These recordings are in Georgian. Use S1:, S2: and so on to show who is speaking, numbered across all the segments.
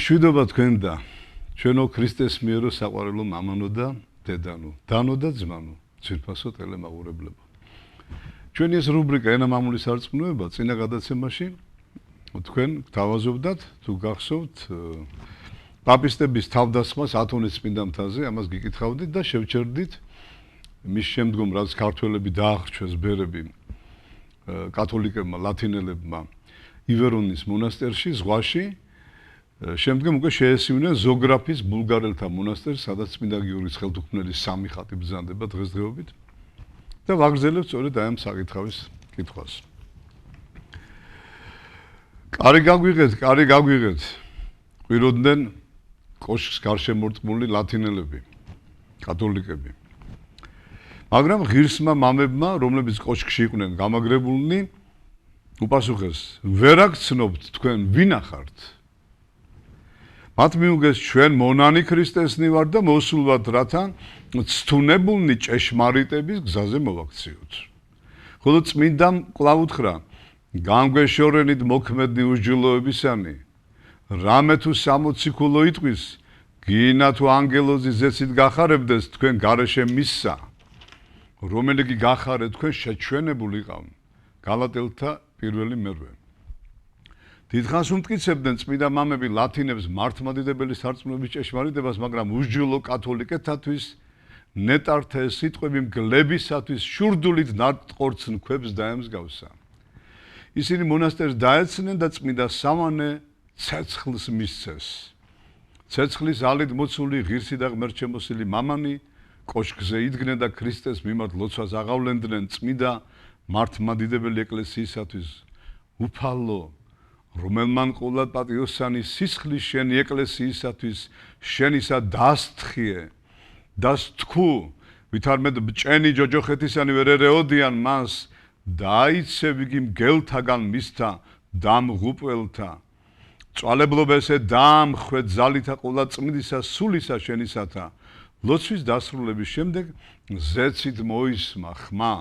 S1: მშვიდობა თქვენ და ჩვენო ქრისტეს მიერო საყვარელო მამანო და დედანო, დანო და ძმანო, ძვირფასო ტელემაყურებლებო. ჩვენი ეს რუბრიკა ენა მამულის სარწმუნოება წინა გადაცემაში თქვენ გთავაზობდათ თუ გახსოვთ პაპისტების თავდასხმას ათონის წმინდა მთაზე, ამას გიკითხავდით და შევჩერდით მის შემდგომ რაც ქართველები დაახრჩვეს ბერები კათოლიკებმა, ლათინელებმა ივერონის მონასტერში, ზღვაში შემდგომ უკვე შეესივნენ ზოგრაფის ბულგარელთა მონასტერს, სადაც წმინდა გიორგის ხელთუქმნელის სამი ხატი ბრძანდება დღესდღეობით და ვაგრძელებთ სწორედ აი ამ საკითხავის კითხვას. კარი გაგვიღეთ. ყიროდნენ კოშკს გარშემორტყმული ლათინელები, კათოლიკები. მაგრამ ღირსმა მამებმა, რომლებიც კოშკში იყვნენ გამაგრებულნი, უპასუხეს: "ვერ აგცნობთ თქვენ ვინ ახართ?" მათ მიუგეს ჩვენ მონანი ქრისტესნი ვართ და მოსულ ვართ რათა ცთუნებულნი ჭეშმარიტების გზაზე მოვაქციოთ. ხოლო წმინდამ კვლავ უთხრა: "გამგვეშორენით მოქმედი უსჯულოებისანი, რამე თუ 60 ქულო იტყვის, გინა თუ ანგელოზი ზეცით გახარებდეს თქვენ გარეშე მისსა, რომელი კი გახარეთ თქვენ შეჩვენებულიყავ." გალატელთა პირველი მერვე. დიდხანს უმტკიცებდნენ წმინდა მამები ლათინებს მართლმადიდებელი სარწმუნოების ჭეშმარიტებას, მაგრამ უსჯულო კათოლიკეთათვის ნეტართა ეს სიტყვები მგლებისათვის შურდულით ნატყორცნ ქვებს დაემსგავსა. ისინი მონასტერს დაეცნენ და წმინდა სამანე ცეცხლს მისცეს. ცეცხლის ალით მოცული ღირსი და ღმერთშემოსილი მამანი კოშკზე იდგნენ და ქრისტეს მიმართ ლოცვას აღავლენდნენ წმინდა მართლმადიდებელი ეკლესიისათვის. უფალო, რომელმან ყოლად პატიოსანი სისხლის შენი ეკლესიისათვის შენისა დასთხიე, დასთქუ, ვითარმედ ბჭენი ჯოჯოხეთისანი ვერ ერეოდიან მას, დაიცევ იგი მგელთაგან მისთა დამღუპველთა. წვალებლობა ესე დაამხვე ძალითა ყოლა წმინდისა სულისა შენისათა. ლოცვის დასრულების შემდეგ ზეცით მოისმა ხმა,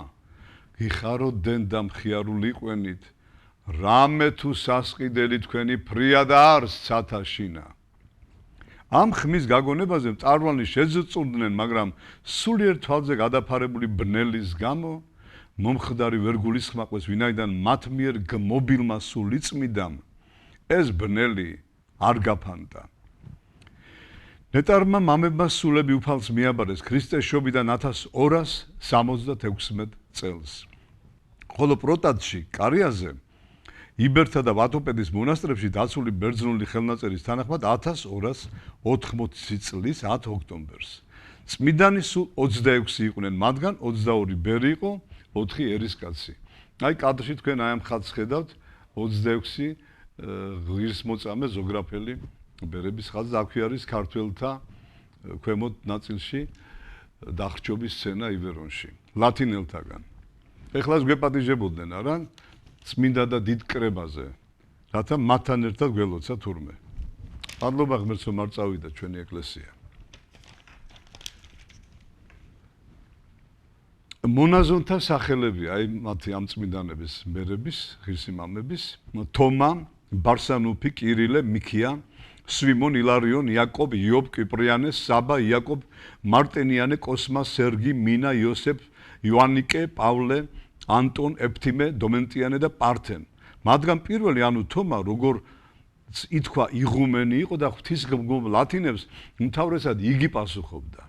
S1: გიხაროდნენ და მხიარული იყვენით, რამე თუ სასყიდელი თქვენი ფრია და არს ცათაშინა. ამ ხმის გაგონებაზე მწარვალნი შეძწურდნენ, მაგრამ სულიერ თვალზე გადაფარებული ბნელის გამო მომხდარი ვერ გულისხმაყვეს, ვინაიდან მათ მიერ გმობილმა სულიწმიდამ ეს ბნელი არ გაფანტა. ნეტარმა მამებმა სულები უფალს მიაბარეს ქრისტეს შობიდან 1266 წელს. ხოლო პროტატში, კარიაზე, იბერთა და ვატოპედის მონასტრებში დაცული ბერძნული ხელნაწერის თანახმად 1280 წლის 10 ოქტომბერს. წმინდანი სულ 26 იყვნენ, მათგან 22 ბერი იყო, 4 ერისკაცი. აი კადრში თქვენ აი ამ ხატს ხედავთ 26 ღირსმოწამე ზოგრაფელი ბერების ხატს, აქვე არის ქართველთა ქვემოთ ნაწილში დახრჩობის სცენა ივერონში, ლათინელთაგან. ეხლა გვეპატიჟებოდნენ არა წმინდა და დიდ კრებაზე, რათა მათთან ერთად გველოცა თურმე. მადლობა ღმერთს რომ არ წავიდა ჩვენი ეკლესია. მონაზონთა სახელები, აი მათი ამ წმინდანების ბერების, ღირსი მამების: თომა, ბარსანუფი, კირილე, მიქია, სვიმონ, ილარიონ, იაკობ, იობ, კიპრიანე, საბა, იაკობ, მარტენიანე, კოსმა, სერგი, მინა, იოსებ, იოანიკე, პავლე, ანტონ, ეფთიმე, დომენტიანე და პართენ. მათგან პირველი, ანუ თომა, როგორ ითქვა, იღუმენი იყო და ღვთისმგებლობ ლათინებს უმთავრესად იგი პასუხობდა.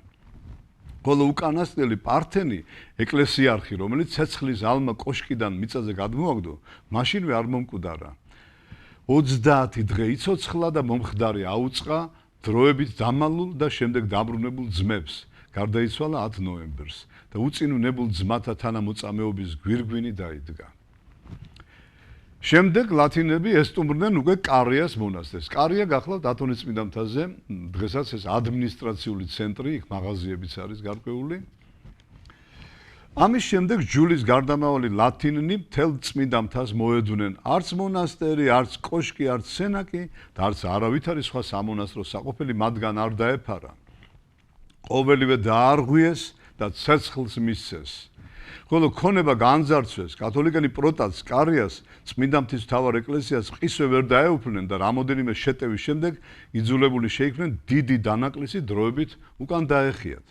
S1: ხოლო უკანასკნელი პართენი ეკლესიარხი, რომელიც ცეცხლის ალმა კოშკიდან მიწაზე გადმოაგდო, მაშინვე არ მომკვდარა. 30 დღე იცოცხლა და მომხდარი აუწყა დროებით დამალულ და შემდეგ დაბრუნებულ ძმებს. გარდაიცვალა 10 ნოემბერს და უწინვნებულ ძმათა თანამოწამეობის გვირგვინი დაიდგა. შემდეგ ლათინები ესტუმრნენ უკვე კარიას მონასტერს. კარია გახლავთ ათონის წმინდა მთაზე, დღესაც ეს ადმინისტრაციული ცენტრი, იქ მაღაზიებიც არის გარკვეული. ამის შემდეგ ჯულის გარდამავალი ლათინნი მთელ წმინდა მთას მოედვნენ. არც მონასტერი, არც კოშკი, არც სენაკი და არც არავითარი სხვა სამონასტრო საყოფელი მათგან არ დაეფარა. ყოველივე დაარღვიეს და ცეცხლს მისცეს. ხოლო ქონება განძარცვეს კათოლიკანი პროტას კარიას წმინდა ღვთისმთავარ ეკლესიას ყისვე ვერ დაეუფლნენ და რამოდენიმე შეტევის შემდეგ იძულებული შეიქმნენ დიდი დანაკლისი დროებით უკან დაეხიათ.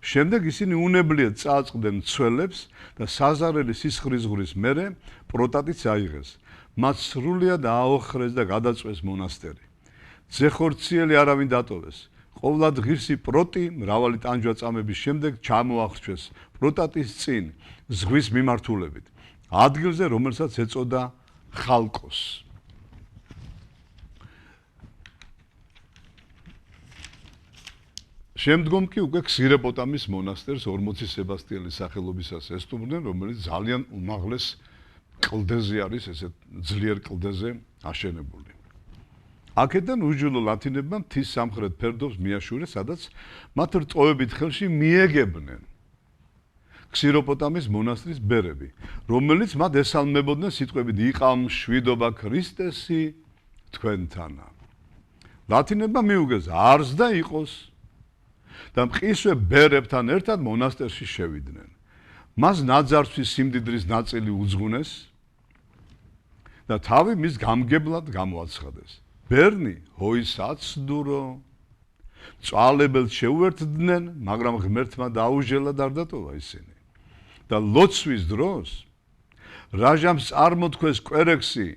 S1: შემდეგ ისინი უნებლიეთ წააწყდნენ მცველებს და საზარელი სისხლისღვრის მერე პროტატიც აიღეს. მათ სრულიად აოხრეს და გადაწვეს მონასტერი. ძეხორციელი არავინ დატოვეს. ყოვლად ღირსი პროტი მრავალი ტანჯვა-წამების შემდეგ ჩამოახრჩვეს პროტატის წინ ზღვის მიმართულებით, ადგილზე, რომელსაც ეწოდა ხალკოს. შემდგომ კი უკვე ქსირეპოტამის მონასტერს 40 სებასტიელის სახელობისას ესტუმრნენ, რომელიც ძალიან უმაღლეს კლდეზე არის, ესე ძლიერ კლდეზე აშენებული. აქედან უჯულო ლათინებმა მთის სამხრეთ ფერდობს მიაშურეს, სადაც მათ რწოვებით ხელში მიეგებნენ ქსიროპოტამის მონასტრის ბერები, რომელიც მათ ესალმებოდნენ სიტყვებით იყავ მშვიდობა ქრისტესი თქვენთანა. ლათინებმა მიუგეს არს და იყოს და მყისვე ბერებთან ერთად მონასტერში შევიდნენ. მას ნაძარცვის სიმდიდრის ნაწილი უძღუნეს და თავი მის გამგებლად გამოაცხადეს. ბერნი ჰოისაცდურო წვალებელს შეუერთდნენ, მაგრამ ღმერთმა დაუჟელა და არ დატოვა ისინი. და ლოცვის დროს რაჟამს წარმოთქვეს კვერექსი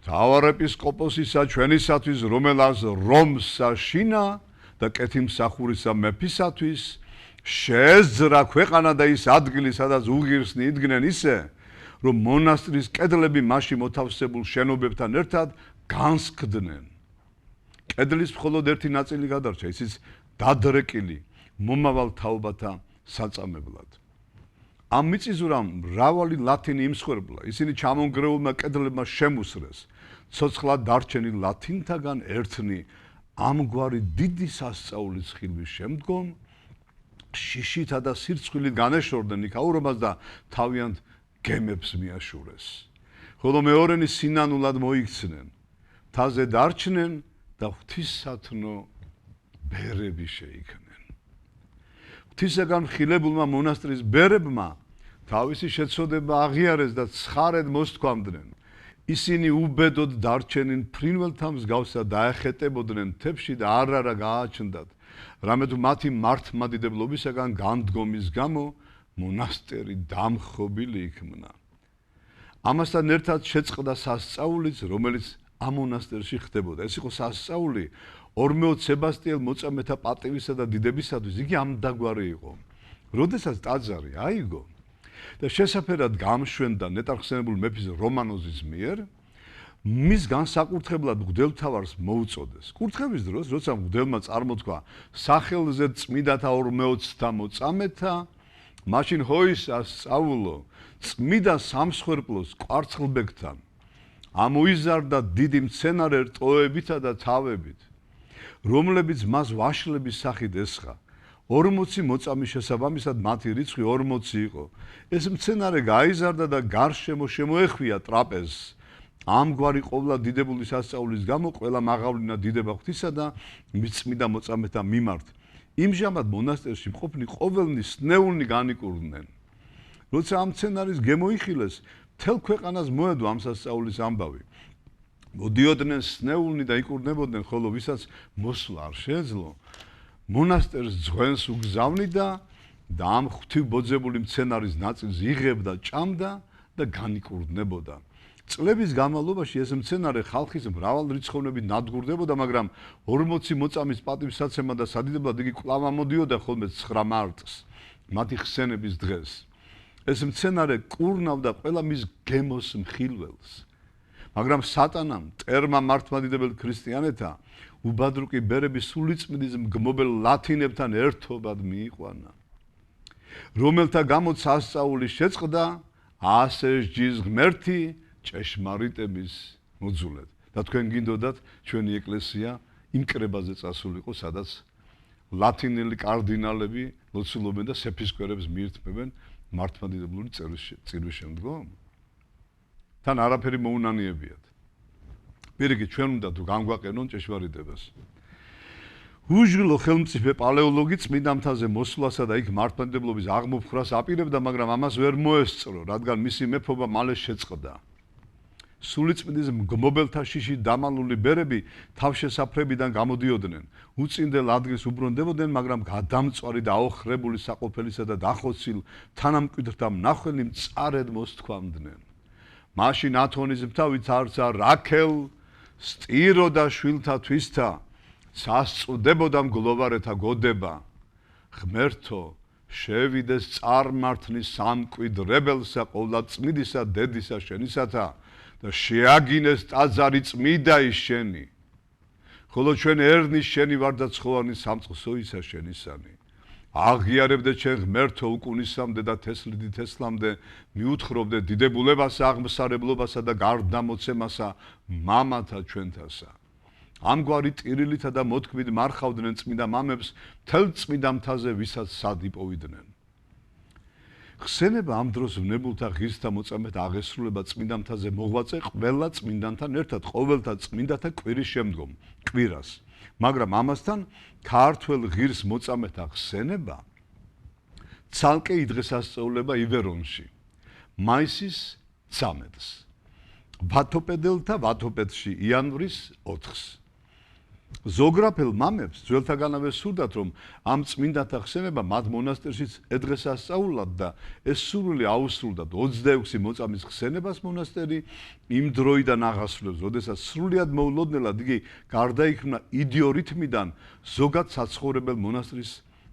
S1: მთავარეპისკოპოსისა ჩვენისათვის, რომელას რომს საშინა და კეთილმსახურისა მეფისათვის შეეძრა ქვეყანა და ის ადგილი, სადაც უღირსნი იდგნენ ისე, რომ მონასტრის კედლები მასში მოთავსებულ შენობებთან ერთად განსკდნენ. კედლის მხოლოდ ერთი ნაწილი გადარჩა, ისიც დადრეკილი მომავალ თაობათა საწამებლად. ამ მიწისძვრამ მრავალი ლათინი იმსხვერპლა, ისინი ჩამონგრეულმა კედლებმა შემუსრეს. ცოცხლად დარჩენილ ლათინთაგან ერთნი ამგვარი დიდი სასწაულის ხილვის შემდგომ შიშითა და სირცხვილით განეშორდნენ იქაურობას და თავიანთ გემებს მიაშურეს. ხოლო მეორენი სინანულად მოიქცნენ, თაზე დარჩნენ და ღვთისათნო ბერები შეიქმნენ. ღვთისაგან ხილებულმა მონასტრის ბერებმა თავისი შეცოდება აღიარეს და ცხარედ მოსთქვამდნენ. ისინი უბედოდ დარჩენილ ფრინველთა მსგავსად დაეხეტებოდნენ მთებში და არა გააჩნდათ, რამედ მათი მართლმადიდებლობისაგან განდგომის გამო მონასტერი დამხობილი იქმნა. ამასთან ერთად შეწყდა სასწაულიც, რომელიც ამ მონასტერში ხდებოდა. ეს იყო სასწაული 40 სებასტიელ მოწამეთა პატივისა და დიდებისათვის. იგი ამდაგვარი იყო. როდესაც ტაძარი აიგო და შესაფერად გამშვენდა ნეტარხსენებულ მეფის რომანოზის მიერ, მის განსაკურთხებლად მღვდელმთავარს მოუწოდეს. კურთხევის დროს, როცა მღვდელმა წარმოთქვა სახელზე წმიდათა 40-თა მოწამეთა, მაშინ ჰოისას სწავლო წმიდა სამსხვერპლოს კვარცხლბეკთან ამოიზარდა დიდი მცენარე რტოებითა და თავებით, რომლებიც მას ვაშლების სახით ესხა. 40 მოწამის შესაბამისად მათი რიცხვი 40 იყო. ეს მცენარე გაიზარდა და გარშემო შემოეხვია ტრაპეზს. ამგვარი ყოვლა დიდებული სასწაულის გამო ყველა მაღავლინა დიდება ღვთისა და მის წმიდა მოწამეთა მიმართ. იმჟამად მონასტერში მყოფნი ყოველნი სნეულნი განიკურნენ. როცა ამ მცენარის გემოიხილეს, მთელ ქვეყანას მოედო ამ სასწაულის ამბავი. მოდიოდნენ სნეულნი და იკურნებოდნენ, ხოლო ვისაც მოსვლა არ შეეძლო, მონასტერს ძღვენს უგზავნიდა და ამ ღვთივბოძებული მცენარის ნაწილს იღებდა, ჭამდა და განიკურნებოდა. წლების განმავლობაში ეს მცენარე ხალხის მრავალრიცხოვნებით ნადგურდებოდა, მაგრამ 40 მოწამის პატივსაცემად და სადიდებლად იგი კვლავ ამოდიოდა ხოლმე 9 მარტს, მათი ხსენების დღეს. ეს მცენარე კურნავდა ყველა მის გემოს მხილველს. მაგრამ სატანამ, მტერმა მართლმადიდებელ ქრისტიანეთა, უბადრუკი ბერების სულიწმიდის მგმობელ ლათინებთან ერთობად მიიყვანა, რომელთა გამოც სასწაული შეწყდა, ასე სჯის ღმერთი ჭეშმარიტების მოძულედ. და თქვენ გინდოდათ ჩვენი ეკლესია იმ კრებაზე წასულიყო, სადაც ლათინელი კარდინალები ლოცულობენ და სეფისკვერებს მიირთმევენ მართლმადიდებლური წირვის შემდგომ? თან არაფერი მოუნანიებიათ. პირიქით, ჩვენ უნდა თუ განგვაყენონ ჭეშმარიტებას. უჟღილო ხელმწიფე პალეოლოგი წმინდა მთაზე მოსვლასა და იქ მართლმადიდებლობის აღმოფხვრას აპირებდა, მაგრამ ამას ვერ მოესწრო, რადგან მისი მეფობა მალე შეწყდა. სულიწმინდის მგმობელთა შიში დამალული ბერები თავშესაფრებიდან გამოდიოდნენ, უწინდელ ადგილს უბრუნდებოდნენ, მაგრამ გადამწვარი და აოხრებული საყოფელისა და დახოცილ თანამკვიდრთა მნახველი მწარედ მოსთქვამდნენ. მაშინ ათონის მთავით არცა რაქელ სტირო და შვილთა თვისთა სასწუდებოდა მგლოვარეთა გოდება. ღმერთო, შევიდეს წარმართნის სამკვიდრებელსა ყოვლადწმიდისა დედისა შენისათა და შეაგინეს ტაძარი წმიდა ის შენი. ხოლო ჩვენ ერნის შენი ვარ და ცხოვანი სამწყსოისა შენისანი. აღიარებდე ჩვენ ღმერთო უკუნისამდე და თესლით თესლამდე, მიუთხრობდე დიდებულებასა, აღმსარებლობასა და გარდამოცემასა მამათა ჩვენთასა. ამგვარი ტირილითა და მოთქმით მარხავდნენ წმინდა მამებს მთელ წმინდა მთაზე, ვისაც სად იპოვიდნენ. ხსენება ამ დროს ვნებულთა ღირსთა მოწამეთა აღესრულება წმინდა მთაზე მოღვაწე ყველა წმინდანთან ერთად ყოველთა წმინდათა კვირის შემდგომ, კვირას. მაგრამ ამასთან ქართველ ღირს მოწამეთა ხსენება ცალკე იდღესასწაულება ივერონში, მაისის 13-ს, ვათოპედელთა ვათოპედში იანვრის 4-ს. ზოგრაფელ მამებს ძველთაგანავე სურდათ, რომ ამ წმინდათა ხსენება მათ მონასტერშიც ედღესასწაულად და ეს სურვილი აუსრულდათ 26 მოწამის ხსენებას მონასტერი იმ დროიდან აღასრულებს, როდესაც სრულიად მოულოდნელად იგი გარდაიქმნა იდიორითმიდან ზოგად საცხოვრებელ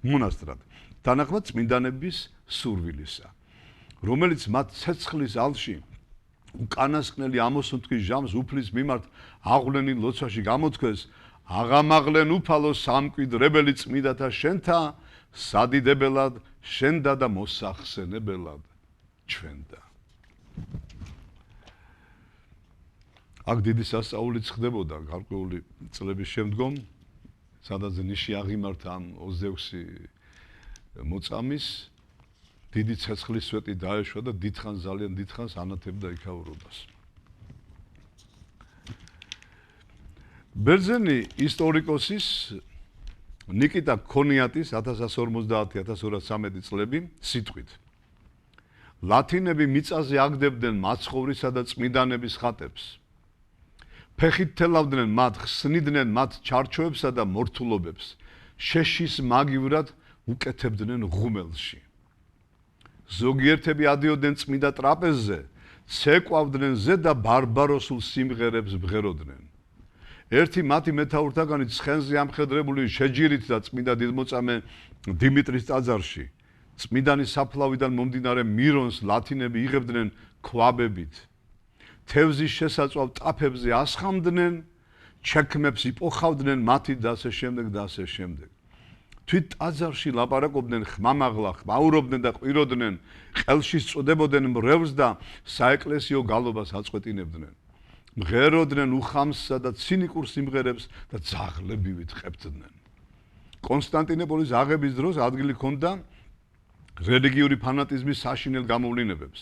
S1: მონასტრად, თანახმად წმინდანების სურვილისა, რომელიც მათ ცეცხლის ალში უკანასკნელი ამოსუნთქვის ჟამს უფლის მიმართ აღვლენილ ლოცვაში გამოთქვეს. აღამაღლენ უფალო სამკვიდრებელი წმიდათა შენთა სადიდებელად შენდა და მოსახსენებელად ჩვენდა. აქ დიდი სასწაულიც ხდებოდა გარკვეული წლების შემდგომ, სადაც ნიში აღიმართა ამ 26 მოწამის, დიდი ცეცხლის სვეტი დაეშვა და დიდხანს, ძალიან დიდხანს ანათებდა იქაურობას. ბერძენი ისტორიკოსის ნიკიტა ქონიატის 1150-1213 წლები სიტყვით. ლათინები მიწაზე აგდებდნენ მაცხოვრისა და წმინდანების ხატებს. ფეხით თელავდნენ მათ, ხსნიდნენ მათ ჩარჩოებსა და მორთულობებს. შეშის მაგივრად უკეთებდნენ ღუმელში. ზოგიერთები ადიოდნენ წმინდა ტრაპეზზე, ცეკვავდნენ ზე და ბარბაროსულ სიმღერებს ბღეროდნენ. ერთი მათი მეთაურთაგანი ცხენზე ამხედრებული შეჯირით და წმინდა დიდმოწამე დიმიტრის ტაძარში, წმინდანის საფლავიდან მომდინარე მირონს ლათინები იღებდნენ ქვაბებით. თევზის შესაწვავ ტაფებზე ასხამდნენ, ჩექმებს იპოხავდნენ მათი და ასე შემდეგ და ასე შემდეგ. თვით ტაძარში ლაპარაკობდნენ ხმამაღლა, ხმაურობდნენ და ყვიროდნენ, ყელში სწოდებოდნენ მრევლს და საეკლესიო გალობას აწყვეტინებდნენ. მღეროდნენ უხამსსა და ცინიკურ სიმღერებს და ძაღლებივით ყებდნენ. კონსტანტინოპოლის აღების დროს ადგილი ჰქონდა რელიგიური ფანატიზმის საშინელ გამოვლინებებს.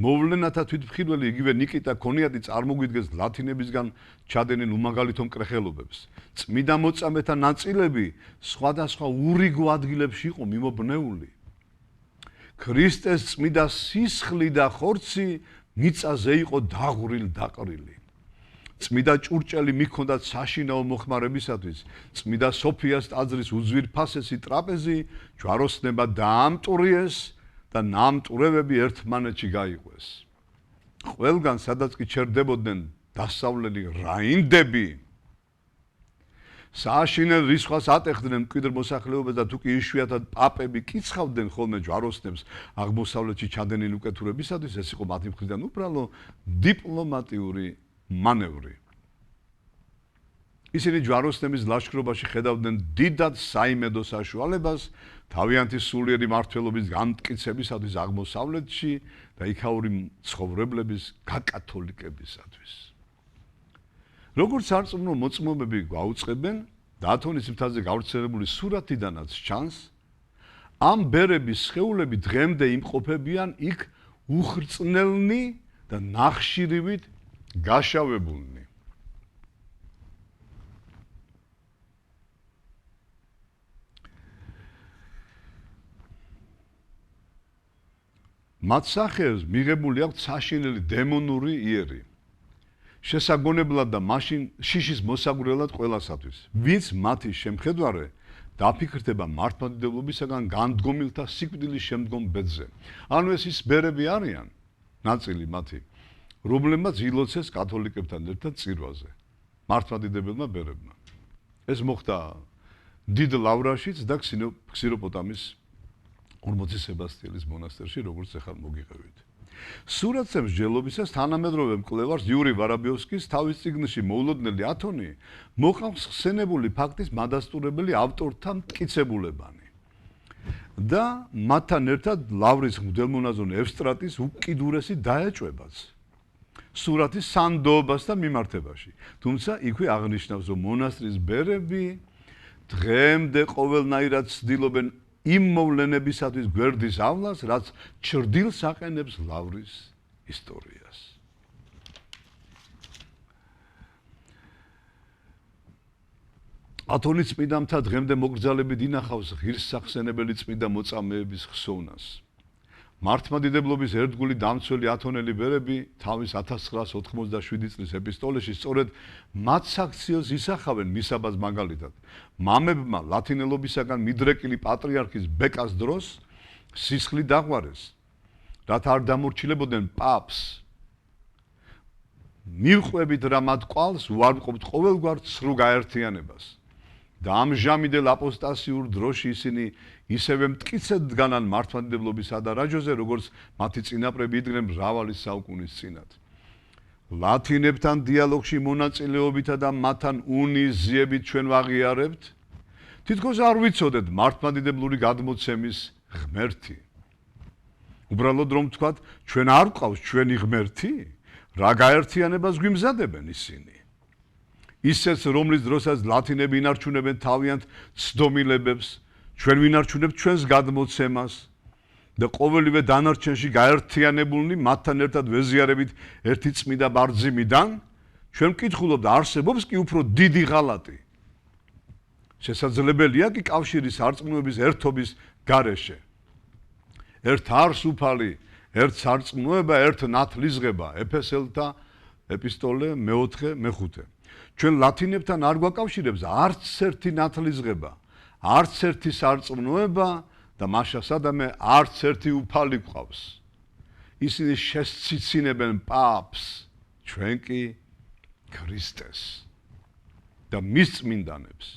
S1: მოვლენათა თვითმხილველი იგივე ნიკიტა ქონიატი წარმოგვიდგეს ლათინებისგან ჩადენილ უმაგალითო მკრეხელობებს. წმინდა მოწამეთა ნაწილები სხვადასხვა ურიგო ადგილებში იყო მიმობნეული. ქრისტეს წმინდა სისხლი და ხორცი მიწაზე იყო დაყრილი. წმინდა ჭურჭელი მიჰქონდათ საშინაო მოხმარებისათვის. წმინდა სოფიას ტაძრის უძვირფასესი ტრაპეზი ჯვაროსნება დაამტურიეს და ნამტურებები ერთმანეთში გაიყვეს. ყველგან სადაც კი ჩერდებოდნენ დასავლელი რაინდები, სააშინელ რისხვას ატეხდნენ მკვიდრ მოსახლეობას და თუკი იშვიათად პაპები კიცხავდნენ ხოლმე ჯვაროსნებს აღმოსავლეთში ჩადენილ უკეთურებისათვის, ეს იყო მათი მხრიდან უბრალო დიპლომატიური მანევრი. ისინი ჯვაროსნების ლაშქრობაში ხედავდნენ დიდად საიმედო საშუალებას თავიანთი სულიერი მმართველობის განმტკიცებისათვის აღმოსავლეთში და იქაური ცხოვრებლების გაკათოლიკებისათვის. როგორც არწმუნო მოწმობები გვაუწყებენ, ათონის მთაზე გავრცელებული სურათიდანაც ჩანს, ამ ბერების სხეულები დღემდე იმყოფებიან იქ უხრწნელნი და ნახშირივით გაშავებულნი. მათ სახეებს მიღებული აქვს საშინელი დემონური იერი. შესაგონებლად და მაშინ შიშის მოსაგვრელად ყველასათვის. ვინც მათი შემხედვარე დაფიქრდება მართლმადიდებლობისაგან განდგომილთა სიკვდილის შემდგომ ბედზე. ანუ ეს ის ბერები არიან, ნაწილი მათი, რომლებმაც ილოცეს კათოლიკებთან ერთად წირვაზე. მართლმადიდებელმა ბერებმა. ეს მოხდა დიდ ლავრაშიც და ქსიროპოტამის 40 სებასტიელის მონასტერში, როგორც ახლა მოგიყევით. სურათზე მსჯელობისას თანამედროვე მკვლევარს იური ვარაბიოვსკის თავის წიგნში მოულოდნელი ათონი მოყავს ხსენებული ფაქტის მადასტურებელი ავტორთა მტკიცებულებანი და მათთან ერთად ლავრის მღვდელმონაზონ ევსტრატის უკიდურესი დაეჭვებაც სურათის სანდოობასთან მიმართებაში. თუმცა იქვე აღნიშნავს, რომ მონასტრის ბერები დღემდე ყოველნაირად ცდილობენ იმ მოვლენებისათვის გვერდის ავლას, რაც ჩრდილს აყენებს ლავრის ისტორიას. ათონის წმიდამთა დღემდე მოკრძალებით ინახავს ღირსახსენებელი წმიდა მოწამეების ხსოვნას. მართლმადიდებლობის ერთგული დამცველი ათონელი ბერები თავის 1987 წლის ეპისტოლეში სწორედ მათ საქციელს ისახავენ მისაბას მაგალითად. მამებმა ლათინელობისაგან მიდრეკილი პატრიარქის ბეკას დროს სისხლი დაღვარეს, რათა არ დამორჩილებოდნენ პაპს. მივყვებით რა მათ ყვალს, უარყოფთ ყოველგვარ ცრუ გაერთიანებას. და ამჟამიდელ აპოსტასიურ დროში ისინი ისევე მტკიცედ დგანან მართლმადიდებლობისა და რაჯოზე, როგორც მათი წინაპრები იდგნენ მრავალი საუკუნის წინათ. ლათინებთან დიალოგში მონაწილეობითა და მათთან უნის ზიებით ჩვენ ვაღიარებთ, თითქოს არ ვიცოდეთ მართლმადიდებლური გადმოცემის ღმერთი. უბრალოდ რომ ვთქვათ, ჩვენ არ გვყავს ჩვენი ღმერთი, რა გაერთიანებას გვიმზადებენ ისინი. ისეც, რომლის დროსაც ლათინები ინარჩუნებენ თავიანთ ცდომილებებს, ჩვენ ვინარჩუნებთ ჩვენს გადმოცემას და ყოველივე დანარჩენში გაერთიანებულნი მათთან ერთად ვეზიარებით ერთი წმიდა ბარძიმიდან, ჩვენ ვკითხულობთ, არსებობს კი უფრო დიდი ღალატი. შესაძლებელია კი კავშირის სარწმუნოების ერთობის გარეშე. ერთ არს უფალი, ერთ სარწმუნოება, ერთ ნათლისღება. ეფესელთა ეპისტოლე 4:5. ჩვენ ლათინებთან არ გვაკავშირებს არც ერთი ნათლისღება, არც ერთი სარწმუნოება და მაშა სადამე არც ერთი უფალი გვყავს. ისინი შესციცინებენ პაპს, ჩვენ კი ქრისტეს და მის წმინდანებს.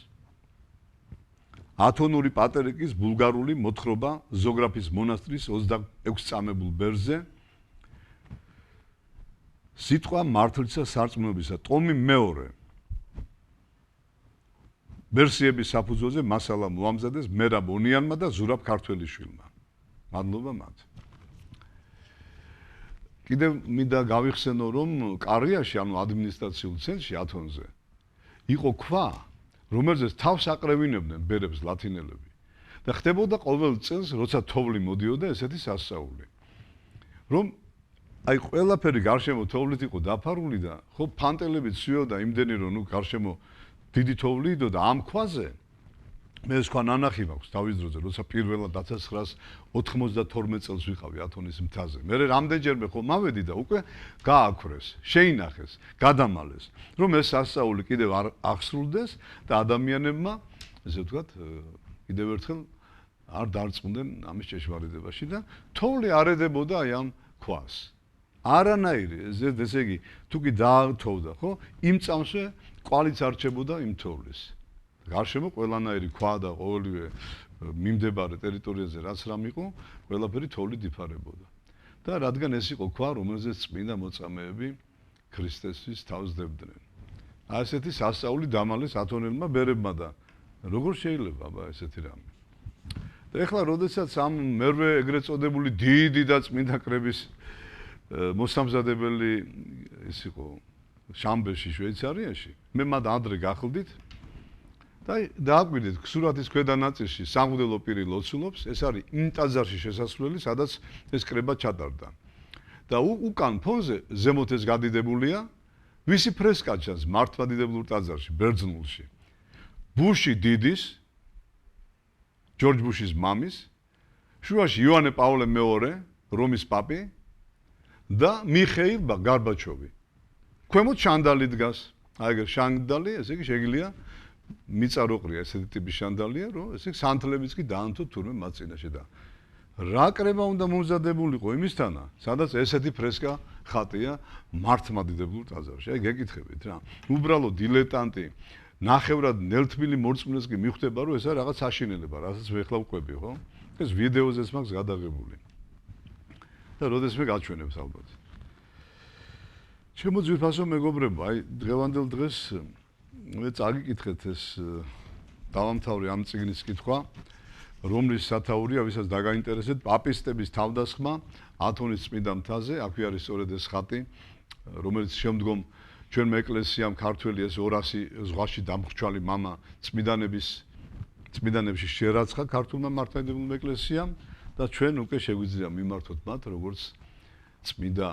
S1: ათონური პატერიკის ბულგარული მოთხრობა ზოგრაფის მონასტრის 26 წამებულ ბერზე სიტყვა მართლისა სარწმუნოებისა, ტომი მეორე. ვერსიების საფუძველზე მასალა მოამზადეს მერაბ ონიანმა და ზურაბ ქართველიშვილმა. მადლობა მათ. კიდევ მინდა გავიხსენო, რომ კარიაში, ანუ ადმინისტრაციულ ცენტრში ათონზე იყო ქვა, რომელზეც თავს აკრევინებდნენ ბერებს ლათინელები. და ხდებოდა ყოველ წელს, როცა თოვლი მოდიოდა, ესეთი სასწაული. რომ აი ყველაფერი გარშემო თოვლით იყო დაფარული და ხო ფანტელებით სვიოდა იმდენი, რომ ნუ გარშემო დიდი თოვლი იდო და ამ ქვაზე მე სხვა ნანახი მაქვს თავის დროზე, როცა პირველად 1992 წელს ვიყავი ათონის მთაზე. მე რამდენჯერმე ხო მავედი და უკვე გააქვრეს, შეინახეს, გადამალეს, რომ ეს სასწაული კიდევ არ აღსრულდეს და ადამიანებმა, ესე ვთქვათ, კიდევ ერთხელ არ დარწმუნდნენ ამის ჭეშმარიტებაში და თოვლი არ ედებოდა აი ამ ქვას. არანაირი, ესე იგი, თუ კი დაათოვდა, ხო, იმ წამსვე კვალიც არჩებოდა იმ თოვლის. გარშემო ყველანაირი ქვა და ყოველივე მიმდებარე ტერიტორიაზე რაც რამ იყო, ყველაფერი თოვლით იფარებოდა. და რადგან ეს იყო ქვა, რომელზეც წმინდა მოწამეები ქრისტესთვის თავს დებდნენ. აი ესეთი სასწაული დამალეს ათონელმა ბერებმა და როგორ შეიძლება აბა ესეთი რამე. და ეხლა როდესაც ამ მერვე ეგრეთ წოდებული დიდი და წმინდა კრების მოსამზადებელი ის იყო შამბერში შვეიცარიაში, მე მათ ადრე გახლდით და დააკვირდით სურათის ქვედა ნაწილში სამღვდელო პირი ლოცულობს, ეს არის იმ ტაძარში შესასვლელი, სადაც ეს კრება ჩატარდა. და უკან ფონზე ზემოთ ეს გადიდებულია, ვისი ფრესკა ჩანს მართლმადიდებლურ ტაძარში, ბერძნულში. ბუში დიდის, ჯორჯ ბუშის მამის, შუაში იოანე პავლე მეორე, რომის პაპი და მიხეილ გარბაჩოვი. ქვემოთ შანდალი დგას. აი ეგ შანდალი, ესე იგი შეგიძლია მიწაროყრია ესეთი ტიპის შანდალია, რომ ესე იგი სანთლებიც კი დაანთო თურმე მათ წინაშე და რა კრება უნდა მომზადებულიყო იმისთანა, სადაც ესეთი ფრესკა ხატია მართლმადიდებულ ტაძარში. აი გეკითხებით რა. უბრალოდ დილეტანტი ნახევრად ნელთბილი მორწმუნეს კი მიხვდება, რომ ესა რაღაც საშინელება, რასაც ვეხლა ვყვები, ხო? ეს ვიდეოზეც მაქვს გადაღებული. და როდესმე გაჩვენებს ალბათ. ჩემო ძვირფასო მეგობრებო, აი დღევანდელ დღეს მე წაგიკითხეთ ეს დავამთავრე ამ წიგნის კითხვა, რომლის სათაურია, ვისაც დაგაინტერესეთ, პაპისტების თავდასხმა ათონის წმინდა მთაზე, აქვე არის სწორედ ეს ხატი, რომელიც შემდგომ ჩვენმა ეკლესიამ ქართველი ეს 200 ზღვაში დამხრჩვალი мама წმინდანებში შერაცხა ქართულმა მართლმადიდებლურ ეკლესიამ და ჩვენ უკვე შეგვიძლია მიმართოთ მათ როგორც წმინდა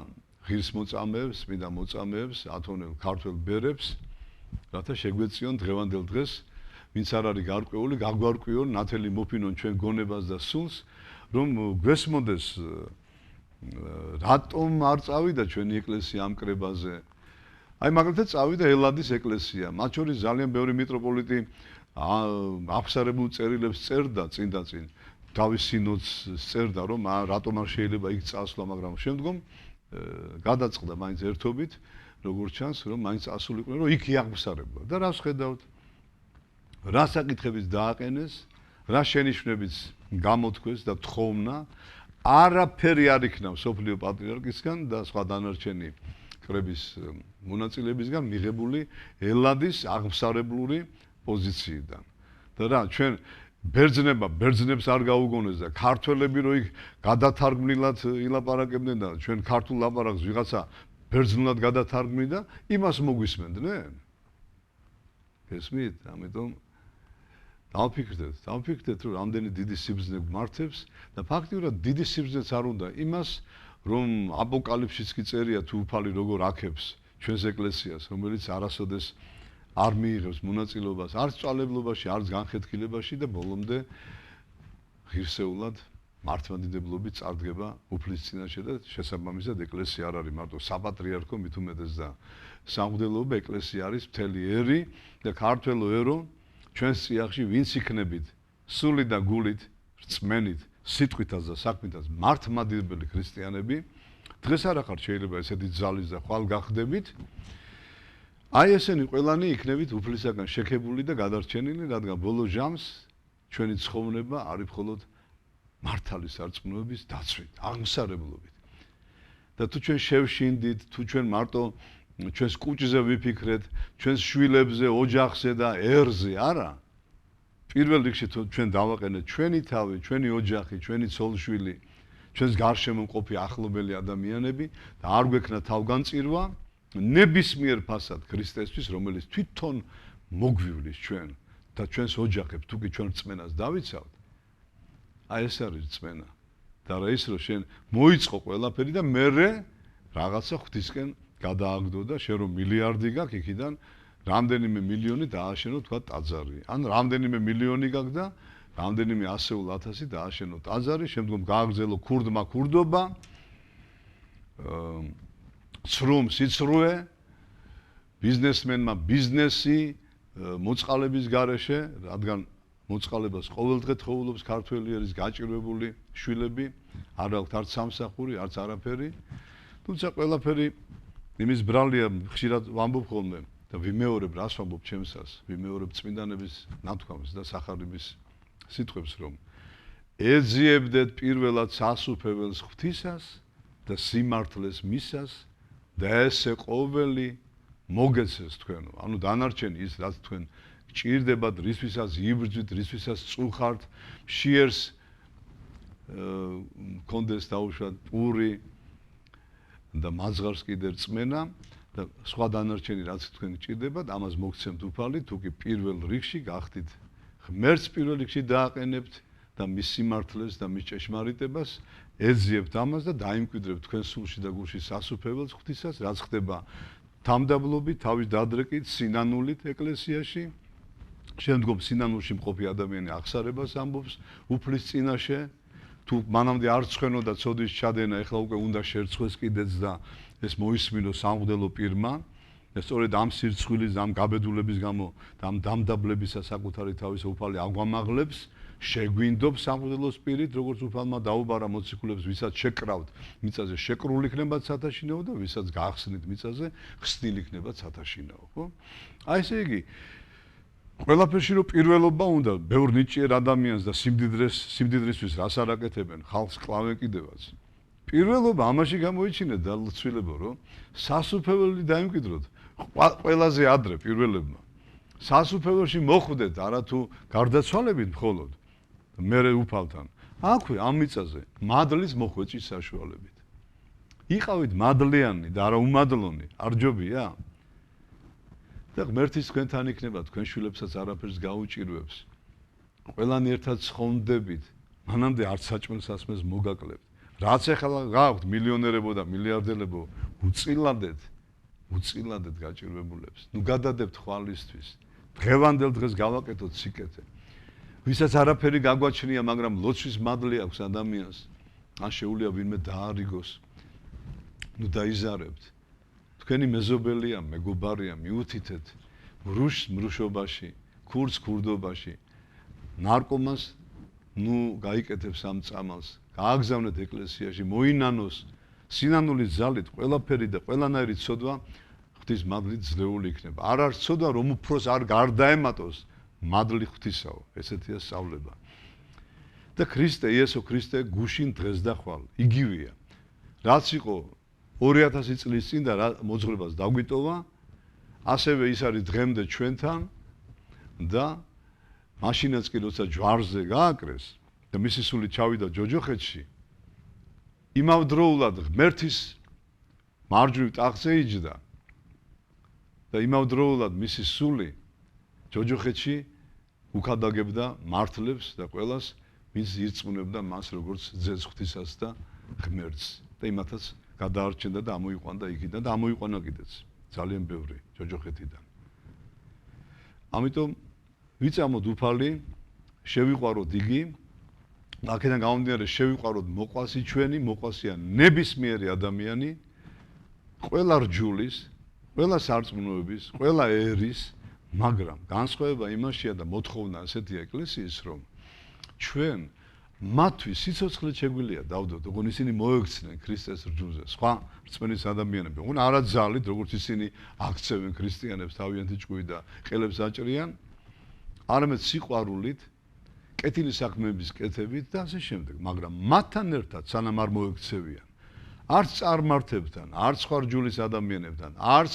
S1: ღირსმოწამეებს, წმინდა მოწამეებს, ათონელ ქართველ ბერებს, რათა შეგვეციონ დღევანდელ დღეს, ვინც არ არის გარკვეული, გაგვარკვიონ, ნათელი მოფინონ ჩვენ გონებას და სულს, რომ გვესმოდეს რატომ არ წავიდა ჩვენი ეკლესია ამ კრებაზე. აი მაგალითად წავიდა ელადის ეკლესია, მათ შორის ძალიან ბევრი მიტროპოლიტი აფსარებულ წერილებს წერდა წინ და წინ, თავის სინოდს წერდა, რომ რატომ არ შეიძლება იქ წასვლა, მაგრამ შემდგომ გადაწყდა მაინც ერთობით, როგორც ჩანს, რომ მაინც წასულიყვნენ, რომ იქ იაღმსარებლა და რას ხედავთ? რა საკითხებიც დააყენეს, რა შენიშვნებიც გამოთქვეს და თხოვნა, არაფერი არ იქნა მსოფლიო პატრიარქისგან და სხვა დანარჩენი კრების მონაწილეებისგან მიღებული ელადის აღმსარებლური პოზიციიდან. და რა, ჩვენ ბერძნებს არ გაუგონეს და ქართველები რო იქ გადათარგმნილად ილაპარაკებდნენ და ჩვენ ქართულ ლაპარაკს ვიღაცა ბერძნულად გადათარგმნიდა, იმას მოგვისმენდნენ. ესმით, ამიტომ დავფიქრდეთ, რომ რამდენი დიდი სიბრძნე გვმართებს და ფაქტიურად დიდი სიბრძნეც არ უნდა იმას, რომ აპოკალიფსიც კი წერია თუ უფალი როგორ აქებს ჩვენს ეკლესიას, რომელიც არასოდეს არ მიიღებს მონაწილეობას არც წვალებლობაში, არც განხეთქილებაში და ბოლომდე ღირსეულად მართლმადიდებლობით წარდგება უფლის წინაშე და შესაბამისად ეკლესია არ არის მარტო საპატრიარქო, მით უმეტეს და სამღვდელოობა, ეკლესია არის მთელი ერი და ქართველო ერო ჩვენს წიაღში ვინც იქნებით სული და გულით, რწმენით, სიტყვითაც და საქმითაც მართლმადიდებელი ქრისტიანები, დღეს არ ახარ შეიძლება ესეთი ძალის და ხვალ გახდებით. აი ესენი ყველანი იქნებით უფლისაგან შექებული და გადარჩენილი, რადგან ბოლო ჟამს ჩვენი ცხოვრება არის მხოლოდ მართალის სარწმუნოების დაცვით, აღმსარებლობით. და თუ ჩვენ შევშინდით, თუ ჩვენ მარტო ჩვენს კუჭზე ვიფიქრეთ, ჩვენს შვილებზე, ოჯახზე და ერზე, არა. პირველ რიგში ჩვენ დავაყენეთ ჩვენი თავი, ჩვენი ოჯახი, ჩვენი ცოლ-შვილი, ჩვენს გარშემო მყოფი ახლობელი ადამიანები და არ გვექნა თავგანწირვა ნებისმიერ ფასად ქრისტესთვის, რომელიც თვითონ მოგვივლის ჩვენ და ჩვენს ოჯახებს, თუ კი ჩვენ რწმენას დავიცავთ, აი ეს არის რწმენა. და რა ის რომ შენ მოიწყო ყველაფერი და მერე რაღაცა ღვთისკენ გადააგდო და შენ რომ მილიარდი გაქვს, იქიდან რამდენიმე მილიონი დააშენო თქვა ტაძარი. ან რამდენიმე მილიონი გაქვს და რამდენიმე ასეულ ათასი დააშენო ტაძარი, შემდგომ გააგზელო ქურდმა ქურდობა, სრუმ სიცრუე, ბიზნესმენმა ბიზნესი, მოწყალების გარეშე, რადგან მოწყალებას ყოველდღე თხოვლობს ქართველი არის გაჭირვებული შვილები, არ აქვს არც სამსახური, არც არაფერი. თუმცა ყველაფერი იმის ბრალია, ხშირად ვამბობ ხოლმე და ვიმეორებ რას ვამბობ ჩემსას, ვიმეორებ წმინდანების ნათქვამს და სახარების სიტყვებს, რომ ეძიებდეთ პირველად სასუფეველს ღვთისას და სიმართლეს მისას და ესე ყოველი მოგეცეს თქვენო. ანუ დანარჩენი ის, რაც თქვენ გჭირდებათ, რისთვისაც იბრძვით, რისთვისაც წუხართ, მშიერს კონდეს დაუშვათ პური და მაძღარს კიდე რწმენა და სხვა დანარჩენი რაც თქვენ გჭირდებათ, ამას მოგცემთ უფალი, თუ კი პირველ რიგში გახდით ღმერთს პირველ რიგში დააყენებთ და მის სიმართლეს და მის ჭეშმარიტებას ეძიებთ ამას და დაიმკვიდრებთ თქვენ სულში და გულში სასუფეველს ღვთისას, რაც ხდება თამდაბლობით, თავის დადრეკით, სინანულით ეკლესიაში. შემდგომ სინანულში მყოფი ადამიანი აღსარებას ამბობს უფლის წინაშე, თუ მანამდე არ ცხენოდა ცოდის ჩადენა, ეხლა უკვე უნდა შერცხვეს კიდეც და ეს მოისმინოს სამღვდელო პირმა. და სწორედ ამ სირცხვილის, ამ გაბედულების გამო და ამ დამდაბლებისა საკუთარი თავის უფალი აგვამაღლებს, შეგვინდობს სამღვდელოს პირით, როგორც უფალმა დაუბარა მოციქულებს, ვისაც შეკრავთ მიწაზე, შეკრულ იქნებათ სათაშინაო და ვისაც გაახსნით მიწაზე, ხსნილ იქნებათ სათაშინაო, ხო? აი ესე იგი, ყველაფერში რომ პირველობა უნდა, ბევრ ნიჭიერ ადამიანს და სიმდიდრისთვის რას არ აკეთებენ, ხალხს კლავენ კიდევაც. პირველობა ამაში გამოიჩინეთ და ლოცვილებო, რომ სასუფეველი დაიმკვიდროთ ყველაზე ადრე პირველებმა. სასუფეველში მოხვდეთ არათუ გარდაცვალებით მხოლოდ მერე უფალთან. აქვე ამ მიწაზე მადლის მოხვეწის საშუალებით. იყავით მადლიანი და არა უმადლონი, არ ჯობია? და ღმერთის თქვენთან იქნება, თქვენ შვილებსაც არაფერს გაუჭირვებს. ყველანი ერთად ცხონდებით, მანამდე არც საჭმელ სასმელს მოგაკლებთ. რაც ახლა გაქვთ მილიონერებო და მილიარდერებო, უწილადეთ გაჭირვებულებს. ნუ გადადებთ ხვალისთვის. დღევანდელ დღეს გავაკეთოთ სიკეთე. ვისაც არაფერი გაგვაჩნია, მაგრამ ლოცვის მადლი აქვს ადამიანს, ან შეუძლია ვინმე დაარიგოს. ნუ დაიზარებთ. თქვენი მეზობელია, მეგობარია, მიუთითეთ მრუშს მრუშობაში, ქურდს ქურდობაში, ნარკომანს ნუ გაიკეთებს ამ წამალს. გააგზავნეთ ეკლესიაში, მოინანოს სინანულის ძალით ყველაფერი და ყველანაირი ცოდვა ღვთის მადლით ძლეული იქნება. არ არის ცოდვა, რომ უფროს არ გარდაემატოს მადლი ღვთისაო, ესეთია სწავლება. და ქრისტე, იესო ქრისტე გუშინ დღეს და ხვალ, იგივეა. რაც იყო 2000 წლის წინ და მოძღვრებას დაგვიტოვა, ასევე ის არის დღემდე ჩვენთან და მაშინაც კი როცა ჯვარზე გააკრეს და მისი სული ჩავიდა ჯოჯოხეთში, იმავდროულად ღმერთის მარჯვნივ ტახტზე იჯდა და იმავდროულად მისი სული ჯოჯოხეთში უკადაგებდა მართლებს და ყველას, ვინც ირწმუნებდა მას როგორც ძეს ღვთისას და ღმერთს და იმათაც გადაარჩენდა და ამოიყვანდა იქიდან და ამოიყვანა კიდეც ძალიან ბევრი ჯოჯოხეთიდან. ამიტომ ვიწამოთ უფალი, შევიყვაროთ იგი, აქედან გამომდინარე შევიყვაროთ მოყვასი ჩვენი, მოყვასია ნებისმიერი ადამიანი, ყველა რჯულის, ყველა სარწმუნოების, ყველა ერის, მაგრამ განსხვავება იმაშია და მოთხოვნა ასეთია ეკლესიის, რომ ჩვენ მათთვის სიცოცხლე შეგვიძლია დავდოთ, ოღონდ ისინი მოექცნენ ქრისტეს რჯულზე. სხვა რწმენის ადამიანები, ოღონდ არა ძალით, როგორც ისინი აქცევენ ქრისტიანებს თავიანთი ჭკუით და ყელებს აჭრიან, არამედ სიყვარულით, კეთილი საქმეების კეთებით და ასე შემდეგ. მაგრამ მათთან ერთად, სანამ არ მოექცევიან, არც წარმართებთან, არც სხვა რჯულის ადამიანებთან, არც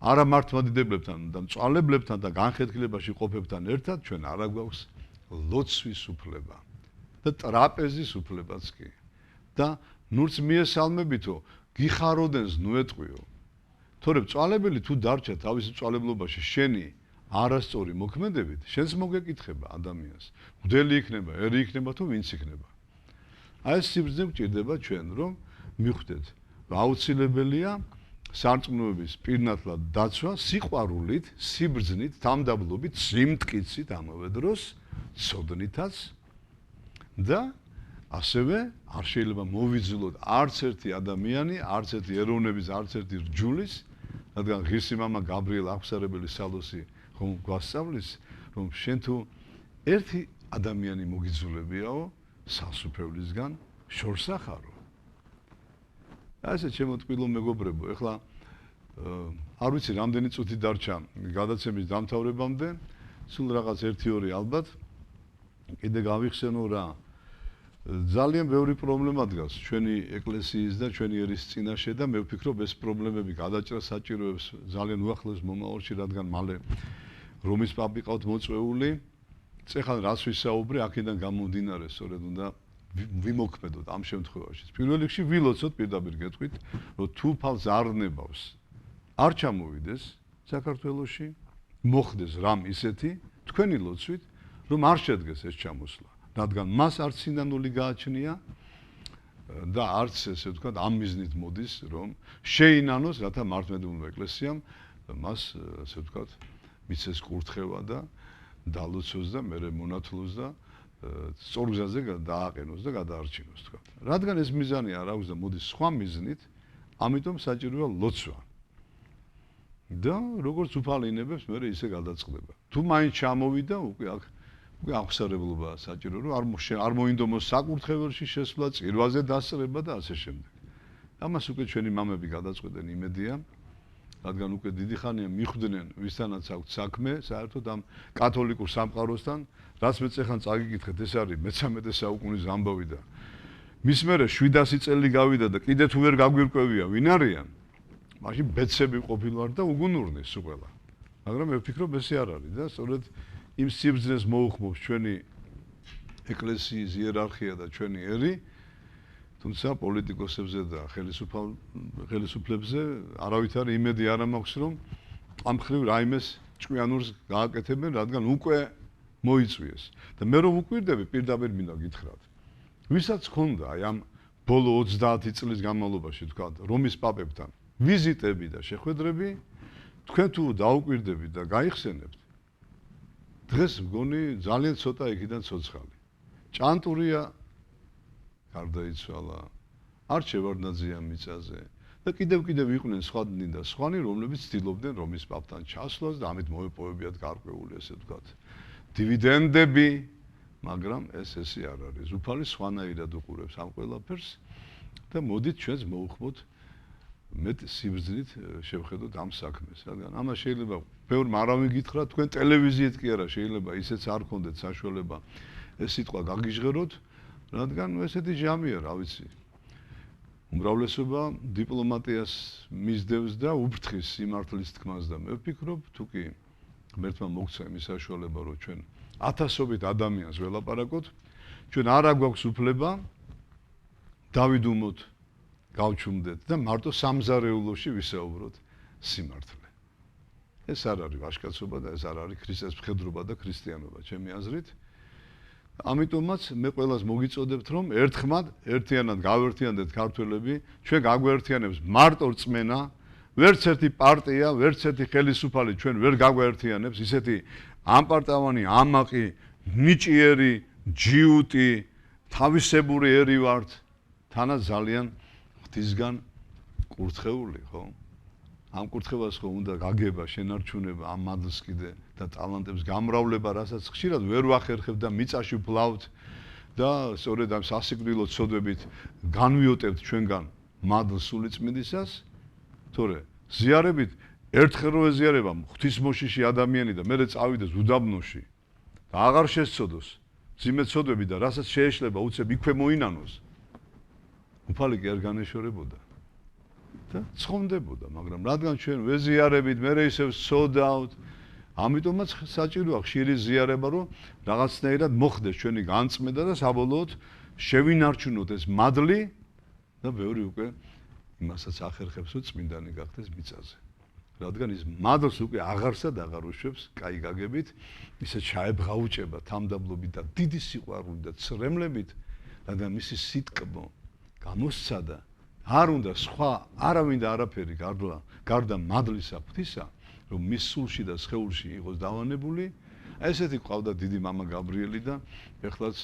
S1: არამართლმადიდებლებთან და მწვალებლებთან და განხეთქილებაში ყოფებთან ერთად ჩვენ არა გვაქვს ლოცვის უფლება. და ტრაპეზის უფლებაც კი. და ნურც მიესალმებითო, გიხაროდენს ნუეტყვიო. თორემ მწვალებელი თუ დარჩა თავის მწვალებლობაში შენი არასწორი მოქმედებით, შენს მოგეკითხება ადამიანს. მღვდელი იქნება, ერი იქნება თუ ვინც იქნება. აი ეს სიბრძნე გვჭირდება ჩვენ, რომ მიხვდეთ, რომ აუცილებელია სარწმუნოების პირნათლად დაცვა სიყვარულით, სიბრძნით, თამდაბლობით, სიმტკიცით ამავე დროს, ცოდნითაც და ასევე არ შეიძლება მოვიძილოთ არც ერთი ადამიანი, არც ერთი ეროვნების, არც ერთი რჯულის, რადგან ღირსი მამა გაბრიელ აღსარებელი სალოსი ხომ გვასწავლის, რომ შენ თუ ერთი ადამიანი მოგიძულებიაო სასუფევლისგან შორს ახარო. ასე ჩემო ტყილო მეგობრებო, ეხლა არ ვიცი რამდენი წუთი დარჩა გადაცემის დამთავრებამდე, სულ რაღაც 1-2 ალბათ. კიდე გავიხსენო რა, ძალიან ბევრი პრობლემა დგას ჩვენი ეკლესიის და ჩვენი ერის წინაშე და მე ვფიქრობ ეს პრობლემები გადაჭრა საჭიროებს ძალიან უახლოს მომავალში, რადგან მალე რომის პაპი ყავთ მოწვეული. წეხან რას ვისაუბრე, აქედან გამომდინარე სწორედ უნდა ვიმოქმედოთ ამ შემთხვევაში. პირველ რიგში ვილოცოთ, პირდაპირ გეტყვით, რომ თუ ფალს არ ნებავს, არ ჩამოვიდეს საქართველოში, მოხდეს რამ ისეთი, თქვენი ლოცვით, რომ არ შედგეს ეს ჩამოსვლა. რადგან მას არც სინანული გააჩნია და არც ესე ვთქვათ ამ მიზნით მოდის, რომ შეინანოს, რათა მართლმადიდებლურ ეკლესიამ მას ესე ვთქვათ მიცეს კურთხევა და დალოცოს და მერე მონათლოს და სწორგზაზე დააყენოს და გადაარჩინოს თქვა. რადგან ეს მიზანი არ აქვს და მოდის სხვა მიზნით, ამიტომ საჭიროა ლოცვა. და როგორც უფალინებებს მე ისე გადაწყდება. თუ მაინც ჩამოვიდა უკვე აღსარებლობა საჭირო რომ არ მოინდომოს საკურთხეველში შესვლა, წირვაზე დასწრება და ასე შემდეგ. ამას უკვე ჩვენი მამები გადაწყვეტენ იმედია, რადგან უკვე დიდი ხანია მიხვდნენ ვისთანაც აქვს საქმე, საერთოდ ამ კათოლიკურ სამყაროსთან, რაც მეც ახან წაგიკითხეთ, ეს არის მე-13 საუკუნის ამბავი და მის მერე 700 წელი გავიდა და კიდე თუ ვერ გაგვირკვევია ვინ არიან, მაშინ ბეცები ყოფილვარ და უგუნურნი სულ ყველა. მაგრამ მე ვფიქრობ ესე არ არის და სწორედ იმ სიბრძნეს მოუხმობს ჩვენი ეკლესიის იერარქია და ჩვენი ერი, თუმცა პოლიტიკოსებზე და ხელისუფლებზე არავით არ იმედი არ მაქვს რომ ამ ხრივ რაიმეს ჭკვიანურს გააკეთებენ, რადგან უკვე მოიწვიეს. და მე რომ უკვირდები პირდაპირ მინდა გითხრათ. ვისაც ჰქონდა აი ამ ბოლო 30 წლის განმავლობაში თქვა რომის პაპებთან ვიზიტები და შეხვედრები, თქვენ თუ დაუკვირდებით და გაიხსენებთ, დღეს მგონი ძალიან ცოტა იქიდან ცოცხალი. ჭანტურია გარდაიცვალა, არჩევარდნაძეა მიწაზე და კიდევ იყვნენ სხვადნი და სხვანი, რომლებიც ცდილობდნენ რომის პაპთან ჩასვლას და ამით მოეპოვებიათ გარკვეული ესე ვთქვათ დივიდენდები, მაგრამ ესე არ არის. უფალი სხვანაირად უყურებს ამ ყველაფერს და მოდით ჩვენს მოუხმოთ მეტ სიბრძნით შევხედოთ ამ საქმეს, რადგან ამას შეიძლება ბევრმა არავინ გითხრა, თქვენ ტელევიზიით კი არა, შეიძლება ისეც არ გქონდეთ საშუალება ეს სიტყვა გაგიჟღეროთ, რადგან ესეთი ჟამია, რა ვიცი. უმრავლესობა დიპლომატიას მისდევს და უფრთხის სიმართლის თქმას და მე ვფიქრობ, თუ კი ღმერთმა მოგცა იმის საშუალება, რომ ჩვენ ათასობით ადამიანს ველაპარაკოთ, ჩვენ არა გვაქვს უფლება დავიდუმოთ, გავჩუმდეთ და მარტო სამზარეულოში ვისაუბროთ სიმართლე. ეს არ არის ვაჟკაცობა და ეს არ არის ქრისტეს მხედრობა და ქრისტიანობა, ჩემი აზრით. ამიტომაც მე ყველას მოგიწოდებთ, რომ ერთხმად ერთიანად გავერთიანდეთ ქართველები, ჩვენ გაგვერთიანებს მარტო რწმენა, ვერც ერთი პარტია, ვერც ერთი ხელისუფალი ჩვენ ვერ გაგვერთიანებს, ისეთი ამპარტავანი, ამაყი, ნიჭიერი, ჯიუტი, თავისებური ერი ვართ, თანაც ძალიან ღვთისგან კურთხეული, ხო? ამ კურთხევას ხო უნდა გაგება, შენარჩუნება, ამ მადლს კიდე და ტალანტებს გამრავლება, რასაც ხშირად ვერ ვახერხებ და მიწაში ვფლავთ და სწორედ ამ სასიკვდილო ცოდვებით განვიოტებთ ჩვენგან მადლს სულიწმინდისას, თორე ზიარებით ერთხელ რო ეზიარება ღვთისმოშიში ადამიანი და მერე წავიდეს უდაბნოში და აღარ შესწოდოს ძიმე ცოდვები და რასაც შეეშლება უცებ იქვე მოინანოს, უფალი კი არ განეშორებოდა და ცხონდებოდა, მაგრამ რადგან ჩვენ ვეზიარებით, მერე ისევ ვცოდავთ, ამიტომაც საჭიროა ხშირი ზიარება, რომ რაღაცნაირად მოხდეს ჩვენი განწმენდა და საბოლოოდ შევინარჩუნოთ ეს მადლი და ბევრი უკვე იმასაც ახერხებს, რომ წმინდანი გახდეს მიწაზე. რადგან ის მადლს უკვე აღარსად აღარ უშვებს, კაი გაგებით, ისე ჩაებღაუჭება თამდაბლობით და დიდი სიყვარული და ცრემლებით, რადგან მისი სიტკბო გამოსცადა, არ უნდა სხვა არავინ და არაფერი გარდა მადლისა ღვთისა, რომ მის სულში და სხეულში იყოს დავანებული. ესეთი ყავდა დიდი მამა გაბრიელი და ეხლაც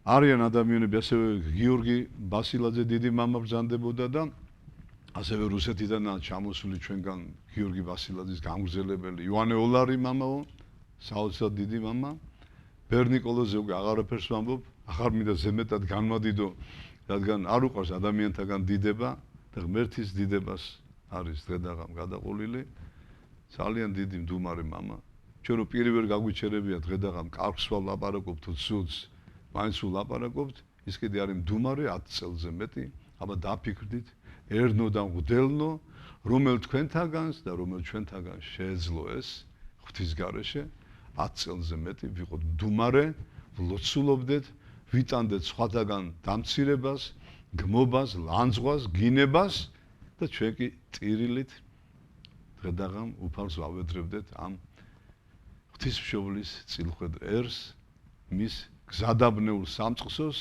S1: არიან ადამიანები, ასევე გიორგი ბასილაძე დიდი მამა ბრძანდებოდა და ასევე რუსეთიდანაა ჩამოსული ჩვენგან გიორგი ბასილაძის გამგზელებელი იოანე ოლარი მამაო, საოცრად დიდი მამა. ბერნიკოლოზე უკვე აღარაფერს ვამბობ, აღარ მინდა ზემეთად განვადიდო, რადგან არ უყვარს ადამიანთაგან დიდება და ღმერთის დიდებას არის დღედაღამ გადაყოლილი. ძალიან დიდი მდუმარე მამა. ჩვენ რო პირი ვერ გაგვიჩერებია დღედაღამ კარგს ვლაპარაკობთ თუ ცუდს, მაინც ვლაპარაკობთ, ის კიდე არის მდუმარე 10 წელზე მეტი, აბა დაფიქრდით, ერნო და მღვდელნო, რომელ თქვენთაგანს და რომელ ჩვენთაგან შეეძლო ეს ღვთის გარეშე 10 წელზე მეტი ვიყოთ მდუმარე, ვლოცულობდეთ, ვიტანდეთ სხვათაგან დამცირებას, გმობას, ლანძღვას, გინებას და ჩვენ კი ტირილით დღედაღამ უფალს ვავედრებდეთ ამ ღვთისმშობლის წილხვედ ერს, მის გზადაბნეულ სამწყსოს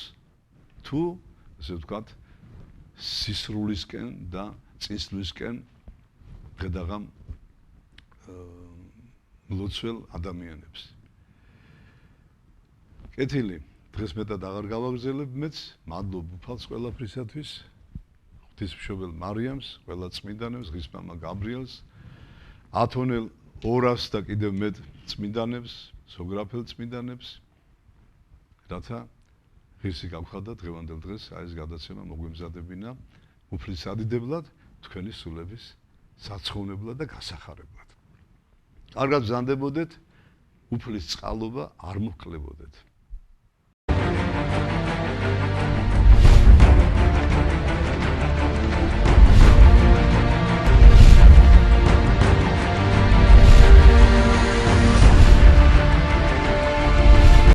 S1: თუ ესე ვთქვათ სისრულისკენ და წინსვლისკენ დღედაღამ მლოცველ ადამიანებს. კეთილი, დღეს მეტად აღარ გავაგრძელებ მეც, მადლობ უფალს ყველაფრისათვის. ღვთისმშობელ მარიამს, ყველა წმინდანებს, ღირსმამა გაბრიელს, ათონელ 200 და კიდევ მეტ წმინდანებს, სოგრაფელ წმინდანებს, რათა ღირსი გავხადათ დღევანდელ დღეს აი ეს გადაცემა მოგვემზადებინა უფლის ადიდებლად, თქვენი სულების საცხოვნებლად და გასახარებლად. კარგად ბრძანდებოდეთ, უფლის წყალობა არ მოჰკლებოდეთ.